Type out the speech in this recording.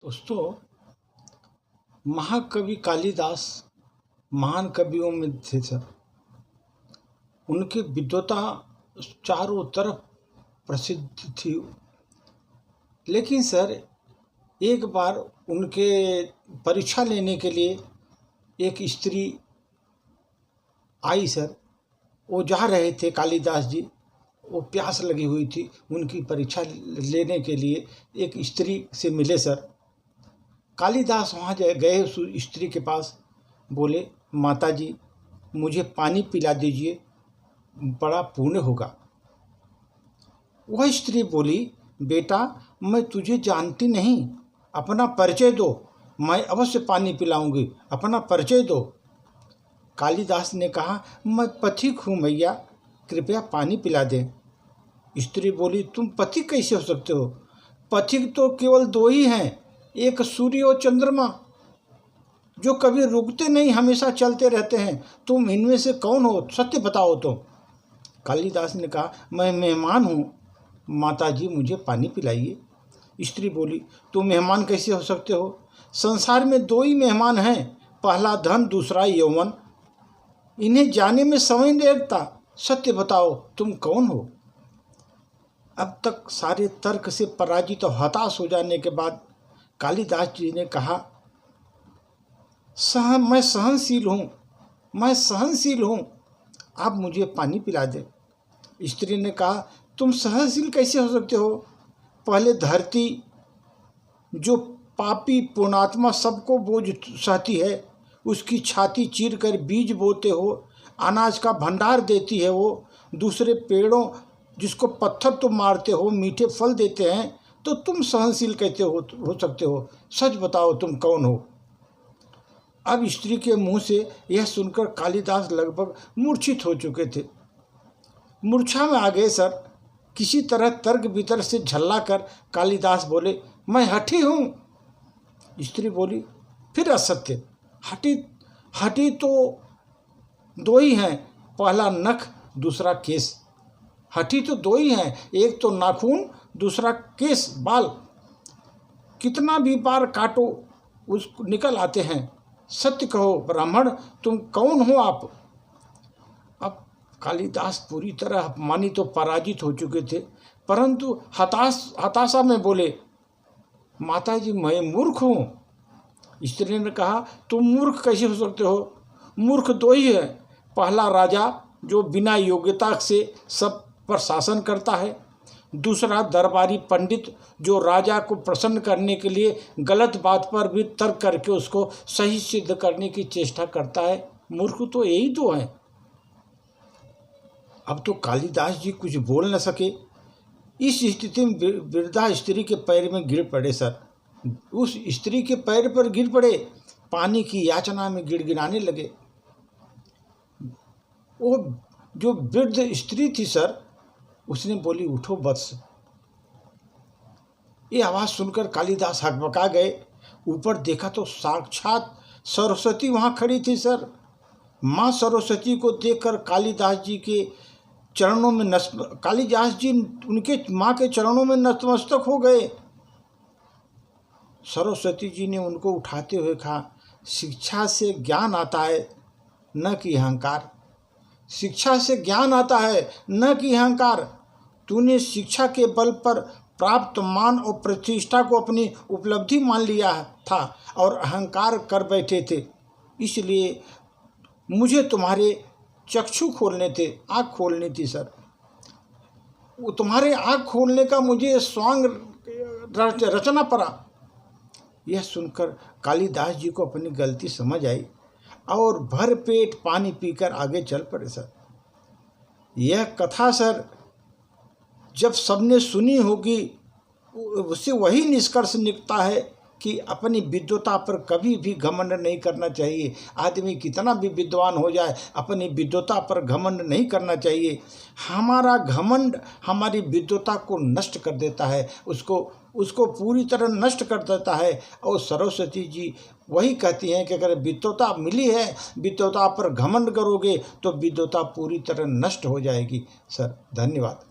दोस्तों, महाकवि कालिदास महान कवियों में थे सर। उनकी विद्वता चारों तरफ प्रसिद्ध थी। लेकिन सर, एक बार उनके परीक्षा लेने के लिए एक स्त्री आई सर। वो जा रहे थे कालिदास जी, वो प्यास लगी हुई थी, उनकी परीक्षा लेने के लिए एक स्त्री से मिले सर। कालिदास वहाँ गए उस स्त्री के पास, बोले, माता जी मुझे पानी पिला दीजिए, बड़ा पुण्य होगा। वह स्त्री बोली, बेटा मैं तुझे जानती नहीं, अपना परिचय दो, मैं अवश्य पानी पिलाऊंगी, अपना परिचय दो। कालिदास ने कहा, मैं पथिक हूँ मैया, कृपया पानी पिला दें। स्त्री बोली, तुम पथिक कैसे हो सकते हो? पथिक तो केवल दो ही हैं, एक सूर्य और चंद्रमा, जो कभी रुकते नहीं, हमेशा चलते रहते हैं। तुम इनमें से कौन हो? सत्य बताओ तुम। कालिदास ने कहा, मैं मेहमान हूँ, माता जी मुझे पानी पिलाइए। स्त्री बोली, तुम मेहमान कैसे हो सकते हो? संसार में दो ही मेहमान हैं, पहला धन, दूसरा यौवन। इन्हें जाने में समय नहीं लगता। सत्य बताओ तुम कौन हो? अब तक सारे तर्क से पराजित और हताश हो जाने के बाद कालिदास जी ने कहा, मैं सहनशील हूँ, मैं सहनशील हूँ, आप मुझे पानी पिला दें। स्त्री ने कहा, तुम सहनशील कैसे हो सकते हो? पहले धरती जो पापी पुण्यात्मा सबको बोझ सहती है, उसकी छाती चीर कर बीज बोते हो, अनाज का भंडार देती है वो। दूसरे पेड़ों जिसको पत्थर तुम मारते हो, मीठे फल देते हैं, तो तुम सहनशील कैसे हो सकते हो? सच बताओ तुम कौन हो? अब स्त्री के मुंह से यह सुनकर कालिदास लगभग मूर्छित हो चुके थे, मूर्छा में आ गए सर। किसी तरह तर्क वितर्क से झल्ला कर कालिदास बोले, मैं हठी हूँ। स्त्री बोली, फिर असत्य। हठी तो दो ही हैं, पहला नख, दूसरा केस। हठी तो दो ही हैं, एक तो नाखून, दूसरा केस, बाल। कितना भी बार काटो उसको निकल आते हैं। सत्य कहो ब्राह्मण, तुम कौन हो आप? अब कालिदास पूरी तरह अपमानित तो पराजित हो चुके थे, परंतु हताशा में बोले, माता जी मैं मूर्ख हूँ। स्त्री ने कहा, तुम मूर्ख कैसे हो सकते हो? मूर्ख दो ही है, पहला राजा जो बिना योग्यता से सब पर शासन करता है, दूसरा दरबारी पंडित जो राजा को प्रसन्न करने के लिए गलत बात पर भी तर्क करके उसको सही सिद्ध करने की चेष्टा करता है। मूर्ख तो यही दो हैं। अब तो कालिदास जी कुछ बोल न सके। इस स्थिति में वृद्धा स्त्री के पैर में गिर पड़े सर। उस स्त्री के पैर पर गिर पड़े, पानी की याचना में गिड़गिड़ाने लगे। वो जो वृद्ध स्त्री थी सर, उसने बोली, उठो वत्स। ये आवाज़ सुनकर कालिदास हकबका गए। ऊपर देखा तो साक्षात सरस्वती वहाँ खड़ी थी सर। माँ सरस्वती को देखकर कालिदास जी के चरणों में कालिदास जी उनके माँ के चरणों में नतमस्तक हो गए। सरस्वती जी ने उनको उठाते हुए कहा, शिक्षा से ज्ञान आता है, न कि अहंकार। शिक्षा से ज्ञान आता है, न कि अहंकार। तूने शिक्षा के बल पर प्राप्त मान और प्रतिष्ठा को अपनी उपलब्धि मान लिया था और अहंकार कर बैठे थे। इसलिए मुझे तुम्हारे चक्षु खोलने थे, आँख खोलनी थी सर। वो तुम्हारे आँख खोलने का मुझे स्वांग रचना पड़ा। यह सुनकर कालिदास जी को अपनी गलती समझ आई और भर पेट पानी पीकर आगे चल पड़े सर। यह कथा सर जब सबने सुनी होगी, उससे वही निष्कर्ष निकलता है कि अपनी विद्वता पर कभी भी घमंड नहीं करना चाहिए। आदमी कितना भी विद्वान हो जाए, अपनी विद्वता पर घमंड नहीं करना चाहिए। हमारा घमंड हमारी विद्वता को नष्ट कर देता है, उसको पूरी तरह नष्ट कर देता है। और सरस्वती जी वही कहती हैं कि अगर विद्वता मिली है, विद्वता पर घमंड करोगे तो विद्वता पूरी तरह नष्ट हो जाएगी। सर धन्यवाद।